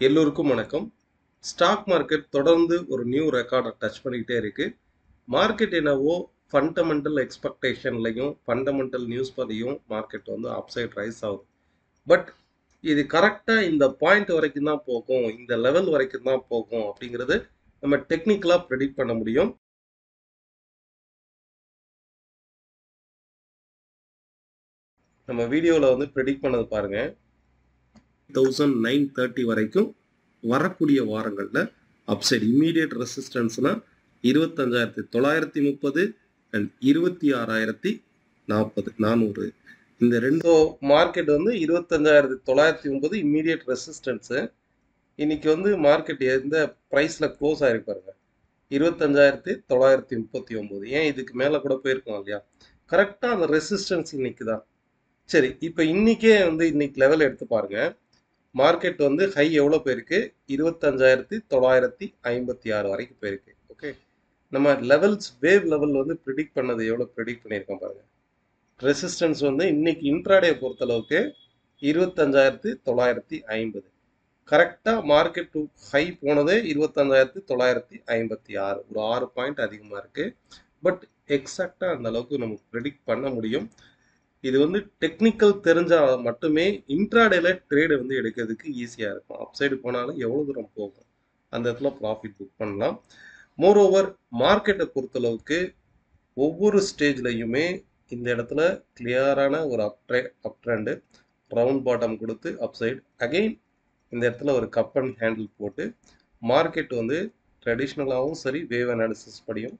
எல்லோருக்கும் வணக்கம். Stock market தொடர்ந்து ஒரு நியூ ரெக்கார்டை டச் பண்ணிக்கிட்டே இருக்கு. மார்க்கெட் என்னவோ ஃபண்டமெண்டல் எக்ஸ்பெக்டேஷன்லையும் ஃபண்டமெண்டல் நியூஸ் பதியும் மார்க்கெட் வந்து அப்சைட் ரைஸ் ஆகுது. பட் இது கரெக்டாக இந்த பாயிண்ட் வரைக்கும் தான் போகும், இந்த லெவல் வரைக்கும் தான் போகும் அப்படிங்கிறது நம்ம டெக்னிக்கலாக ப்ரெடிக்ட் பண்ண முடியும். நம்ம வீடியோவில் வந்து ப்ரெடிக்ட் பண்ணது பாருங்க, 1930 வரைக்கும் வரக்கூடிய வாரங்களில் அப்சைட் இம்மீடியட் ரெசிஸ்டன்ஸ்னா 25,930 அண்ட் 26,040 இந்த ரெண்டு மார்க்கெட் வந்து 25,909 இம்மீடியட் ரெசிஸ்டன்ஸு. இன்னைக்கு வந்து மார்க்கெட் எந்த ப்ரைஸில் க்ளோஸ் ஆகிருக்கு பாருங்க, 25,939. ஏன் இதுக்கு மேலே கூட போயிருக்கோம் இல்லையா? கரெக்டாக அந்த ரெசிஸ்டன்ஸ் இன்னைக்கு தான். சரி, இப்போ இன்னைக்கே வந்து இன்னைக்கு லெவல் எடுத்து பாருங்க. மார்க்கெட் வந்து ஹை எவ்வளோ போயிருக்கு? 25,956 வரைக்கும் போயிருக்கு. ஓகே, நம்ம லெவல்ஸ் வேவ் லெவல் வந்து ப்ரிடிக்ட் பண்ணது எவ்வளோ ப்ரிடிக்ட் பண்ணியிருக்கோம் பாருங்க. ரெசிஸ்டன்ஸ் வந்து இன்னைக்கு இன்ட்ராடே பொறுத்தளவுக்கு 25,950. கரெக்டாக மார்க்கெட் டு ஹை போனது 25,956. ஒரு 6 பாயிண்ட் அதிகமாக இருக்குது. பட் எக்ஸாக்டாக அந்த அளவுக்கு நம்ம ப்ரிடிக்ட் பண்ண முடியும். இது வந்து டெக்னிக்கல் தெரிஞ்சால் மட்டுமே இன்ட்ராடேல ட்ரேடு வந்து எடுக்கிறதுக்கு ஈஸியாக இருக்கும். அப்சைடு போனாலும் எவ்வளோ தூரம் போகும் அந்த இடத்துல ப்ராஃபிட் புக் பண்ணலாம். மோரோவர் மார்க்கெட்டை பொறுத்தளவுக்கு ஒவ்வொரு ஸ்டேஜ்லையுமே இந்த இடத்துல கிளியரான ஒரு அப் ட்ரெண்டு, ரவுண்ட் பாட்டம் கொடுத்து அப்சைடு அகெயின் இந்த இடத்துல ஒரு கப் அண்ட் ஹேண்டில் போட்டு மார்க்கெட் வந்து ட்ரெடிஷ்னலாகவும் சரி வேவ் அனாலிசிஸ் படியும்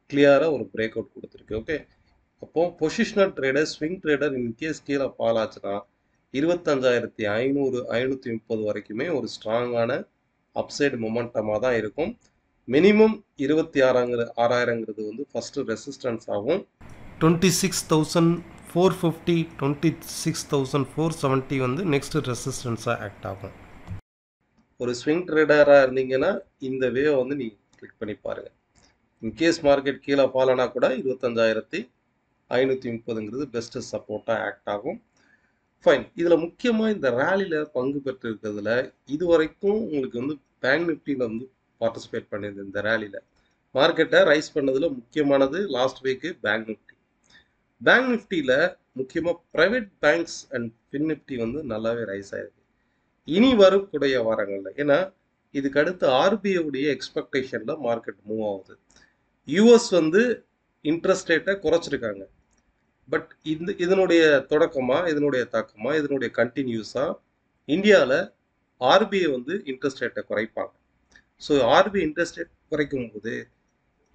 கிளியராக ஒரு பிரேக் அவுட் கொடுத்துருக்கு. ஓகே, அப்போ positional trader, swing trader in case கீழே ஃபால் ஆச்சுன்னா 25,500 530 வரைக்குமே ஒரு ஸ்ட்ராங்கான அப்சைடு மொமெண்டமாக தான் இருக்கும். மினிமம் 26,000 வந்து ஃபர்ஸ்ட் ரெசிஸ்டன்ஸ் ஆகும். 26,450 26,470 வந்து நெக்ஸ்ட் ரெசிஸ்டன்ஸாக ஆக்ட் ஆகும். ஒரு ஸ்விங் ட்ரேடராக இருந்தீங்கன்னா இந்த வேவை வந்து நீங்கள் கிளிக் பண்ணி பாருங்கள். இன்கேஸ் மார்க்கெட் கீழே ஃபால் ஆனால் கூட 25,530 பெஸ்ட்டு சப்போர்ட்டாக ஆக்ட் ஆகும். ஃபைன். இதில் முக்கியமாக இந்த ரேலியில் பங்கு பெற்று இருக்கிறதுல இது வரைக்கும் உங்களுக்கு வந்து பேங்க் நிஃப்டியில் வந்து பார்ட்டிசிபேட் பண்ணியிருந்தது. இந்த ரேலியில் மார்க்கெட்டை ரைஸ் பண்ணதில் முக்கியமானது last week bank nifty. Bank நிஃப்டியில் முக்கியமாக private banks and fin nifty வந்து நல்லாவே ரைஸ் ஆயிருக்கு இனி வரக்கூடிய வாரங்களில். ஏன்னா இதுக்கு அடுத்து ஆர்பிஐ உடைய எக்ஸ்பெக்டேஷனில் மார்க்கெட் மூவ் ஆகுது. யூஎஸ் வந்து இன்ட்ரெஸ்ட் ரேட்டை குறைச்சிருக்காங்க. பட் இதனுடைய தொடக்கமாக, இதனுடைய தாக்கமாக, இதனுடைய கண்டினியூஸாக இந்தியாவில் ஆர்பிஐ வந்து இன்ட்ரெஸ்ட் ரேட்டை குறைப்பாங்க. ஸோ ஆர்பிஐ இன்ட்ரெஸ்ட் ரேட் குறைக்கும் போது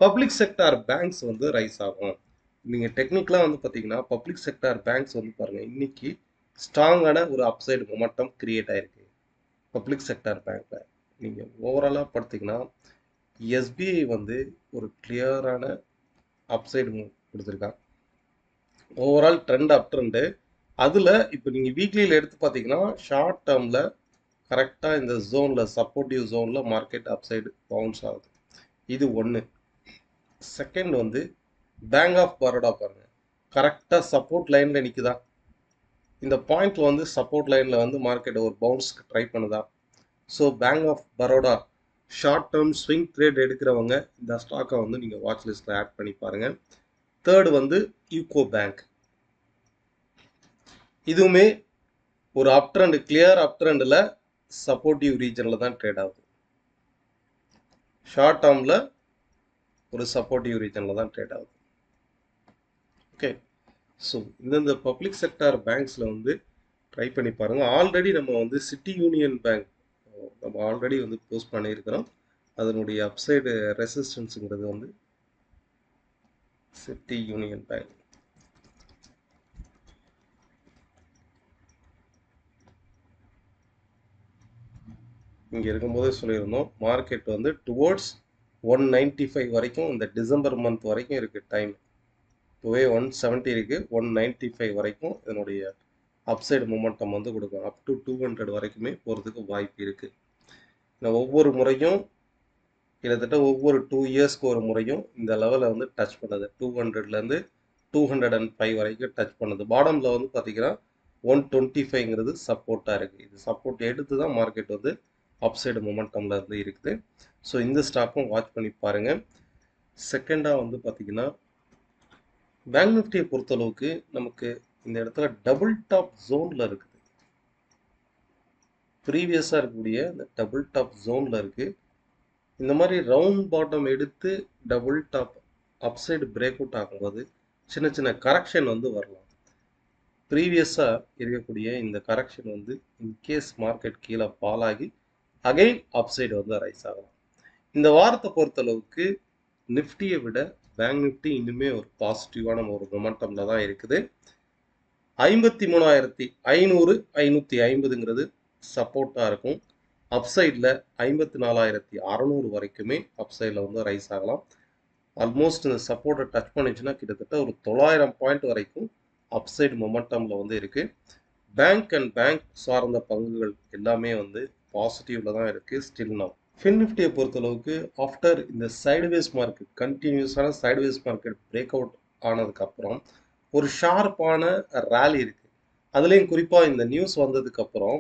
பப்ளிக் செக்டார் பேங்க்ஸ் வந்து ரைஸ் ஆகும். நீங்கள் டெக்னிக்கலாக வந்து பார்த்தீங்கன்னா பப்ளிக் செக்டார் பேங்க்ஸ் வந்து பாருங்கள், இன்னைக்கு ஸ்ட்ராங்கான ஒரு அப்சைடு மொமெண்டம் கிரியேட் ஆயிருக்கு பப்ளிக் செக்டார் பேங்க்கில். நீங்கள் ஓவராலாக பார்த்தீங்கன்னா எஸ்பிஐ வந்து ஒரு கிளியரான அப்சைடு கொடுத்துருக்காங்க. ஓவரால் ட்ரெண்ட் அப் ட்ரெண்டு. அதில் இப்போ நீங்கள் வீக்லியில் எடுத்து பார்த்தீங்கன்னா ஷார்ட் டேர்மில் கரெக்டாக இந்த ஜோனில் சப்போர்ட்டிவ் ஜோனில் மார்க்கெட் அப்சைடு பவுன்ஸ் ஆகுது. இது ஒன்று. செகண்ட் வந்து பேங்க் ஆஃப் பரோடா பாருங்கள், கரெக்டாக சப்போர்ட் லைனில் நிற்குதா? இந்த பாயிண்டில் வந்து சப்போர்ட் லைனில் வந்து மார்க்கெட் ஒரு பவுன்ஸ்க்கு ட்ரை பண்ணுதா? So bank of Baroda short term swing trade எடுக்கிறவங்க இந்த ஸ்டாக்கை வந்து நீங்கள் வாட்ச் லிஸ்ட்டில் ஆட் பண்ணி பாருங்கள். தேர்டு வந்து யூகோ பேங்க். இதுவுமே ஒரு அப் ட்ரெண்ட், கிளியர் அப் ட்ரெண்டில் சப்போர்ட்டிவ் ரீஜனில் தான் ட்ரேட் ஆகுது. ஷார்ட் டேர்மில் ஒரு சப்போர்ட்டிவ் ரீஜனில் தான் ட்ரேட் ஆகுது. ஓகே, ஸோ இந்தந்த பப்ளிக் செக்டார் பேங்க்ஸில் வந்து ட்ரை பண்ணி பாருங்கள். ஆல்ரெடி நம்ம வந்து சிட்டி யூனியன் பேங்க் நம்ம ஆல்ரெடி வந்து போஸ்ட் பண்ணியிருக்கிறோம். அதனுடைய அப்சைடு ரெசிஸ்டன்ஸுங்கிறது வந்து சிட்டி யூனியன் பேங்க். இங்கே இருக்கும்போதே சொல்லியிருந்தோம் மார்க்கெட் வந்து டுவோர்ட்ஸ் 195 வரைக்கும் இந்த டிசம்பர் மந்த் வரைக்கும் இருக்குது டைம். இப்போவே 170 இருக்குது, 195 வரைக்கும் இதனுடைய அப்சைடு மொமெண்டம் வந்து கொடுக்கும். அப் டு 200 வரைக்குமே போகிறதுக்கு வாய்ப்பு இருக்குது. ஒவ்வொரு முறையும் கிட்டத்தட்ட ஒவ்வொரு 2 இயர்ஸ்க்கு ஒரு முறையும் இந்த லெவலை வந்து டச் பண்ணுது. 200லேருந்து 205 வரைக்கும் டச் பண்ணுது. பாடமில் வந்து பார்த்தீங்கன்னா 125ங்கிறது சப்போர்ட்டாக இருக்குது. இது சப்போர்ட் எடுத்து தான் மார்க்கெட் வந்து அப்சைடு மொமெண்டமில் வந்து இருக்குது. ஸோ இந்த ஸ்டாக்கும் வாட்ச் பண்ணி பாருங்கள். செகண்டாக வந்து பார்த்திங்கன்னா பேங்க் நிஃப்டியை பொறுத்தளவுக்கு நமக்கு இந்த இடத்துல டபுள் டாப் ஜோனில் இருக்குது. ப்ரீவியஸாக இருக்கக்கூடிய இந்த டபுள் டாப் ஜோனில் இருக்குது. இந்த மாதிரி ரவுண்ட் பாட்டம் எடுத்து double top upside break out ஆகும்போது சின்ன சின்ன கரெக்ஷன் வந்து வரலாம். ப்ரீவியஸாக இருக்கக்கூடிய இந்த கரெக்ஷன் வந்து இன்கேஸ் மார்க்கெட் கீழே ஃபால் ஆகி அகைன் அப்சைடு வந்து ரைஸ் ஆகலாம். இந்த வாரத்தை பொறுத்தளவுக்கு நிஃப்டியை விட பேங்க் நிஃப்டி இன்னுமே ஒரு பாசிட்டிவான ஒரு மொமெண்டமில் தான் இருக்குது. 53,500 550ங்கிறது சப்போர்ட்டாக இருக்கும். அப்சைடில் 54,600 வரைக்குமே அப்சைடில் வந்து ரைஸ் ஆகலாம். ஆல்மோஸ்ட் இந்த சப்போர்ட்டை டச் பண்ணிச்சுன்னா கிட்டத்தட்ட ஒரு 900 பாயிண்ட் வரைக்கும் அப்சைடு மொமெண்டமில் வந்து இருக்குது. பேங்க் அண்ட் பேங்க் சார்ந்த பங்குகள் எல்லாமே வந்து பாசிட்டிவில் தான் இருக்குது ஸ்டில் நவ். ஃபின் நிஃப்டியை பொறுத்தளவுக்கு ஆஃப்டர் இந்த சைடுவேஸ் மார்க்கெட் கண்டினியூஸான சைடுவேஸ் மார்க்கெட் பிரேக் அவுட் ஆனதுக்கப்புறம் ஒரு ஷார்ப்பான ரேலி இருக்குது. அதுலேயும் குறிப்பாக இந்த நியூஸ் வந்ததுக்கப்புறம்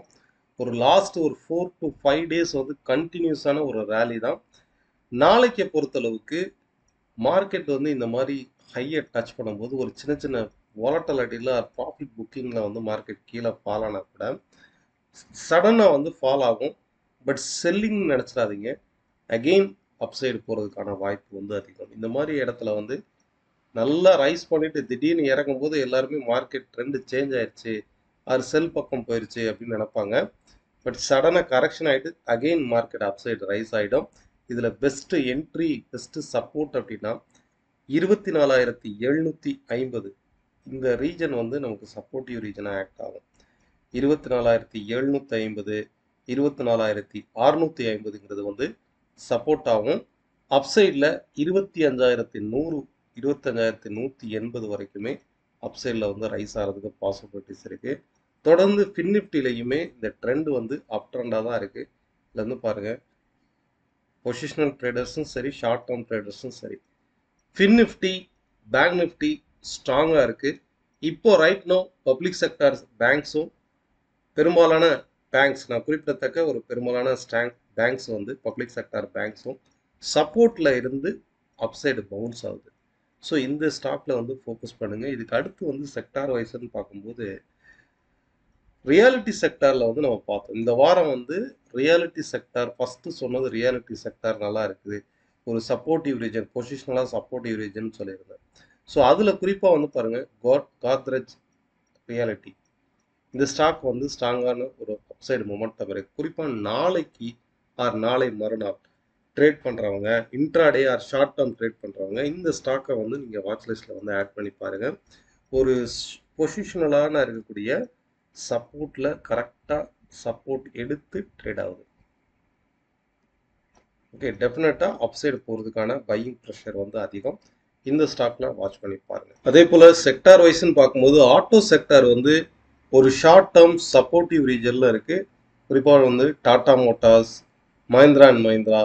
ஒரு லாஸ்ட் ஒரு 4 to 5 days வந்து கண்டினியூஸான ஒரு ரேலி தான். நாளைக்கு பொறுத்தளவுக்கு மார்க்கெட் வந்து இந்த மாதிரி ஹையை டச் பண்ணும்போது ஒரு சின்ன சின்ன வாலட்டிலிட்டியில் ப்ராஃபிட் புக்கிங்கில் வந்து மார்க்கெட் கீழே ஃபால் ஆனால் கூட சடனாக வந்து ஃபால் ஆகும். பட் செல்லிங் நினச்சிடாதீங்க, அகெயின் அப்சைடு போகிறதுக்கான வாய்ப்பு வந்து அதிகம். இந்த மாதிரி இடத்துல வந்து நல்லா ரைஸ் பண்ணிட்டு திடீர்னு இறங்கும்போது எல்லாருமே மார்க்கெட் ட்ரெண்டு சேஞ்ச் ஆயிடுச்சு, அது செல் பக்கம் போயிடுச்சு அப்படின்னு நினைப்பாங்க. பட் சடனாக கரெக்ஷன் ஆகிட்டு அகெயின் மார்க்கெட் அப்சைடு ரைஸ் ஆகிடும். இதில் பெஸ்ட்டு என்ட்ரி பெஸ்ட்டு சப்போர்ட் அப்படின்னா 24,750 இந்த ரீஜன் வந்து நமக்கு சப்போர்ட்டிவ் ரீஜனாக ஆக்ட் ஆகும். 24,750 24,650ங்கிறது வந்து சப்போர்ட் ஆகும். அப்சைடில் 25,100 25,180 வரைக்குமே அப்சைடில் வந்து ரைஸ் ஆகிறதுக்கு பாசிபிலிட்டிஸ் இருக்குது. தொடர்ந்து ஃபின் நிஃப்டிலையுமே இந்த ட்ரெண்ட் வந்து அப் ட்ரெண்டாக தான் இருக்குது. இதில் வந்து பாருங்கள், பொசிஷனல் ட்ரேடர்ஸும் சரி, ஷார்ட் டேர்ம் ட்ரேடர்ஸும் சரி, ஃபின் நிஃப்டி பேங்க் நிஃப்டி ஸ்ட்ராங்காக இருக்குது. இப்போ ரைட் நோ பப்ளிக் செக்டார் பேங்க்ஸும் பெரும்பாலான பேங்க்ஸ், நான் குறிப்பிடத்தக்க ஒரு பெரும்பாலான பேங்க்ஸ் வந்து பப்ளிக் செக்டார் பேங்க்ஸும் சப்போர்ட்டில் இருந்து அப்சைடு பவுன்ஸ் ஆகுது. ஸோ இந்த ஸ்டாக்கில் வந்து ஃபோக்கஸ் பண்ணுங்கள். இதுக்கு அடுத்து வந்து செக்டார் வைஸ்ன்னு பார்க்கும்போது ரியாலிட்டி செக்டாரில் வந்து நம்ம பார்த்தோம். இந்த வாரம் வந்து ரியாலிட்டி செக்டார் ஃபஸ்ட்டு சொன்னது ரியாலிட்டி செக்டார் நல்லா இருக்குது, ஒரு சப்போர்ட்டிவ் ரீஜன், பொசிஷனலாக சப்போர்ட்டிவ் ரீஜன் சொல்லியிருந்தேன். ஸோ அதில் குறிப்பாக வந்து பாருங்கள், கோத்ரெஜ் ரியாலிட்டி இந்த ஸ்டாக் வந்து ஸ்ட்ராங்கான ஒரு அப்சைடு மொமெண்டம் இருக்குது. குறிப்பாக நாளைக்கு ஆர் நாளை மறுநாள் ட்ரேட் பண்ணுறவங்க, intraday or short term trade பண்ணுறவங்க இந்த ஸ்டாக்கை வந்து நீங்கள் வாட்ச் லிஸ்ட்டில் வந்து ஆட் பண்ணி பாருங்கள். ஒரு பொசிஷனலான இருக்கக்கூடிய சப்போர்ட்டில் கரெக்டாக சப்போர்ட் எடுத்து ட்ரேட் ஆகுது. ஓகே, டெஃபினட்டாக அப்சைடு போகிறதுக்கான பையிங் ப்ரெஷர் வந்து அதிகம். இந்த ஸ்டாக்ல வாட்ச் பண்ணி பாருங்கள். அதே போல் செக்டார் வைஸ்ன்னு பார்க்கும்போது ஆட்டோ செக்டார் வந்து ஒரு ஷார்ட் டேர்ம் சப்போர்ட்டிவ் ரீஜனில் இருக்குது. குறிப்பாக வந்து டாடா மோட்டார்ஸ், மஹிந்திரா அண்ட் மஹிந்திரா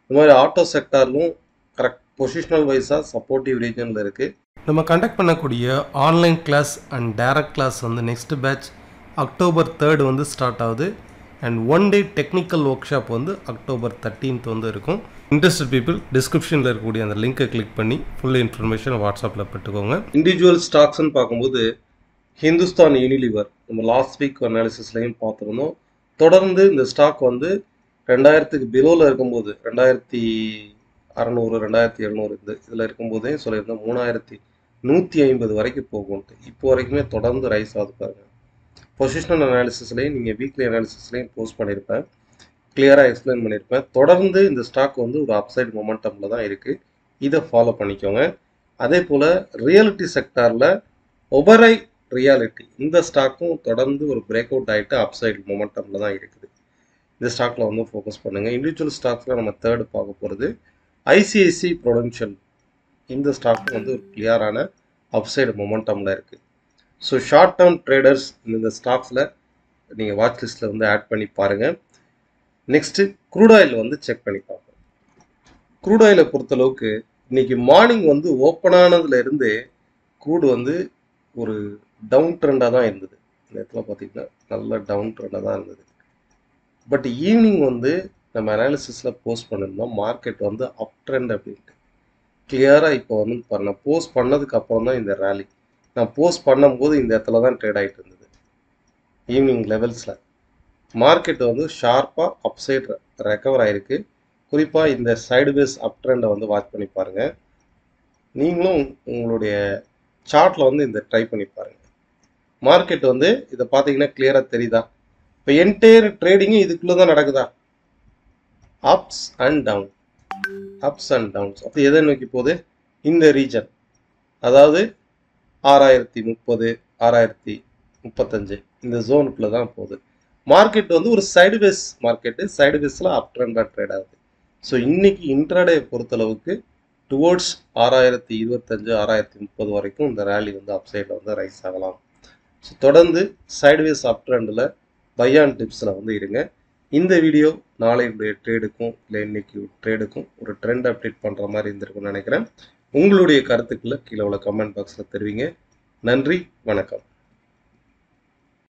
இந்த மாதிரி ஆட்டோ செக்டார்லும் கரெக்ட் பொசிஷனல் வைஸாக சப்போர்ட்டிவ் ரீஜனில் இருக்குது. நம்ம கண்டக்ட் பண்ணக்கூடிய online class and direct class வந்து நெக்ஸ்ட் பேட்ச் October 3rd வந்து ஸ்டார்ட் ஆகுது. And 1 day technical workshop வந்து October 13th வந்து இருக்கும். இன்ட்ரெஸ்டட் பீப்புள் டிஸ்கிரிப்ஷனில் இருக்கக்கூடிய அந்த லிங்கை கிளிக் பண்ணி ஃபுல் இன்ஃபர்மேஷன் வாட்ஸ்அப்பில் பெற்றுக்கோங்க. இண்டிவிஜுவல் ஸ்டாக்ஸ்ன்னு பார்க்கும்போது ஹிந்துஸ்தான் யூனிலிவர் நம்ம லாஸ்ட் வீக் அனாலிசிஸ்லையும் பார்த்துருந்தோம். தொடர்ந்து இந்த ஸ்டாக் வந்து 2000க்கு பிலோவில் இருக்கும்போது 2,600 2,700 இதில் இருக்கும்போதே சொல்லியிருந்தோம் 3,150 வரைக்கும் போகும்ட்டு. இப்போ வரைக்குமே தொடர்ந்து ரைஸ் ஆகுது பாருங்க. பொசிஷனல் அனாலிசிஸ்லையும் நீங்கள் வீக்லி அனாலிசிஸ்லையும் போஸ்ட் பண்ணியிருப்பேன், கிளியராக எக்ஸ்பிளைன் பண்ணியிருப்பேன். தொடர்ந்து இந்த ஸ்டாக் வந்து ஒரு அப்சைடு மொமெண்டமில் தான் இருக்குது, இதை ஃபாலோ பண்ணிக்கோங்க. அதே போல் ரியாலிட்டி செக்டாரில் ஒபரை ரியாலிட்டி இந்த ஸ்டாக்கும் தொடர்ந்து ஒரு பிரேக் அவுட் ஆகிட்டு அப்சைடு மொமெண்டமில் தான் இருக்குது. இந்த ஸ்டாக்கில் வந்து ஃபோக்கஸ் பண்ணுங்கள். இண்டிவிஜுவல் ஸ்டாக்ஸில் நம்ம தேர்டு பார்க்க போகிறது ஐசிஐசி ப்ரொடென்ஷியல். இந்த ஸ்டாக் வந்து ஒரு கிளியரான அப்சைடு மொமெண்டமில் இருக்குது. ஸோ ஷார்ட் டேர்ம் ட்ரேடர்ஸ் இந்த ஸ்டாக்ஸில் நீங்கள் வாட்ச் லிஸ்ட்டில் வந்து ஆட் பண்ணி பாருங்கள். நெக்ஸ்ட்டு க்ரூட் ஆயில் வந்து செக் பண்ணி பார்ப்போம். க்ரூட் ஆயிலை பொறுத்தளவுக்கு இன்றைக்கி மார்னிங் வந்து ஓப்பன் ஆனதுலேருந்து க்ரூட் வந்து ஒரு டவுன் ட்ரெண்டாக தான் இருந்தது. இந்த இடத்துல பார்த்தீங்கன்னா நல்ல டவுன் ட்ரெண்டாக தான் இருந்தது. பட் ஈவினிங் வந்து நம்ம அனாலிசிஸில் போஸ்ட் பண்ணியிருந்தோம் மார்க்கெட் வந்து அப் ட்ரெண்ட் அப்படின்ட்டு கிளியராக இப்போ வந்து நான் போஸ்ட் பண்ணதுக்கு அப்புறம் தான் இந்த ரேலி நான் போஸ்ட் பண்ணும்போது இந்த இடத்துல தான் ட்ரேட் ஆகிட்டு இருந்தது ஈவினிங் லெவல்ஸில் மார்க்கெட் வந்து ஷார்ப்பாக அப்சைட் ரெக்கவர் ஆகிருக்கு குறிப்பாக இந்த சைடுவேஸ் அப் ட்ரெண்டை வந்து வாட்ச் பண்ணி பாருங்கள் நீங்களும் உங்களுடைய சார்ட்டில் வந்து இந்த ட்ரை பண்ணி பாருங்கள் மார்க்கெட் வந்து இதை பார்த்தீங்கன்னா கிளியராக தெரியுதா இப்போ என்டையர் ட்ரேடிங்கும் இதுக்குள்ளே தான் நடக்குதா அப்ஸ் அண்ட் டவுன்ஸ் அப்போ எதை நோக்கி போகுது இந்த ரீஜன் அதாவது 6030 6035 இந்த ஜோனுக்குள்ளே தான் போகுது மார்க்கெட் வந்து ஒரு சைடுவேஸ் மார்க்கெட்டு சைடுவேஸில் அப் ட்ரெண்டாக ட்ரேட் ஆகுது ஸோ இன்னைக்கு இன்ட்ராடே பொறுத்தளவுக்கு டுவோர்ட்ஸ் 6025 6030 வரைக்கும் இந்த ரேலி வந்து அப்சைடில் வந்து ரைஸ் ஆகலாம் ஸோ தொடர்ந்து சைடுவேஸ் அப் ட்ரெண்டில் பை அண்ட் டிப்ஸில் வந்து இருங்க இந்த வீடியோ நாளையுடைய ட்ரேடுக்கும் இல்லை இன்னைக்கு ட்ரேடுக்கும் ஒரு ட்ரெண்ட் அப்டேட் பண்ணுற மாதிரி இருந்திருக்கும்னு நினைக்கிறேன் உங்களுடைய கருத்துக்களை கீழே உள்ள கமெண்ட் பாக்ஸில் தெரிவிங்க நன்றி வணக்கம்